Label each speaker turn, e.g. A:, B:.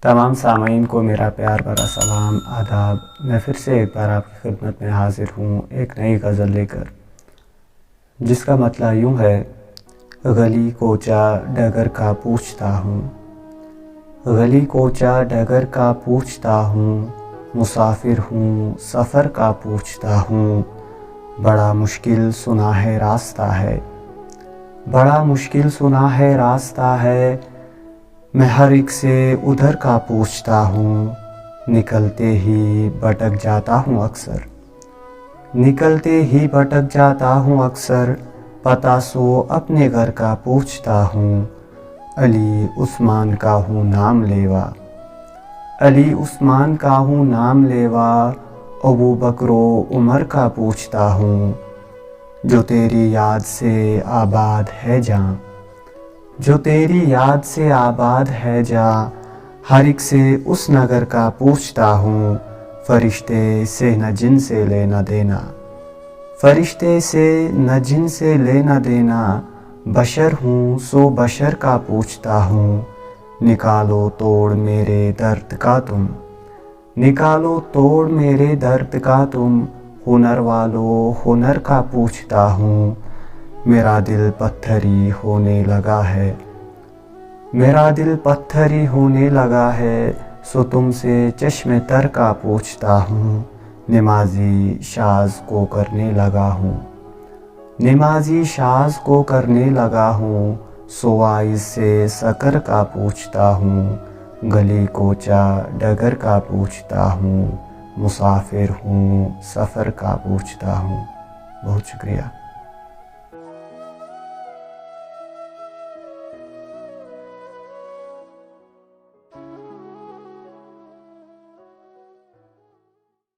A: تمام سامعین کو میرا پیار بھرا سلام آداب۔ میں پھر سے ایک بار آپ کی خدمت میں حاضر ہوں ایک نئی غزل لے کر، جس کا مطلب یوں ہے: گلی کوچا ڈگر کا پوچھتا ہوں، گلی کوچا ڈگر کا پوچھتا ہوں، مسافر ہوں سفر کا پوچھتا ہوں، بڑا مشکل سنا ہے راستہ ہے، بڑا مشکل سنا ہے راستہ ہے، میں ہر ایک سے ادھر کا پوچھتا ہوں، نکلتے ہی بھٹک جاتا ہوں اکثر، نکلتے ہی بھٹک جاتا ہوں اکثر، پتہ سو اپنے گھر کا پوچھتا ہوں، علی عثمان کا ہوں نام لیوا، علی عثمان کا ہوں نام لیوا، ابو بکر و عمر کا پوچھتا ہوں، جو تیری یاد سے آباد ہے جہاں، جو تیری یاد سے آباد ہے جہاں، ہر ایک سے اس نگر کا پوچھتا ہوں، فرشتے سے نہ جن سے لینا دینا، فرشتے سے نہ جن سے لینا دینا، بشر ہوں سو بشر کا پوچھتا ہوں، نکالو توڑ میرے درد کا تم، نکالو توڑ میرے درد کا تم، ہنر والو ہنر کا پوچھتا ہوں، میرا دل پتھری ہونے لگا ہے، میرا دل پتھری ہونے لگا ہے، سو تم سے چشم تر کا پوچھتا ہوں، نمازی شاذ کو کرنے لگا ہوں، نمازی شاذ کو کرنے لگا ہوں، سو وائز سے سکر کا پوچھتا ہوں، گلی کوچا ڈگر کا پوچھتا ہوں، مسافر ہوں سفر کا پوچھتا ہوں۔ بہت شکریہ۔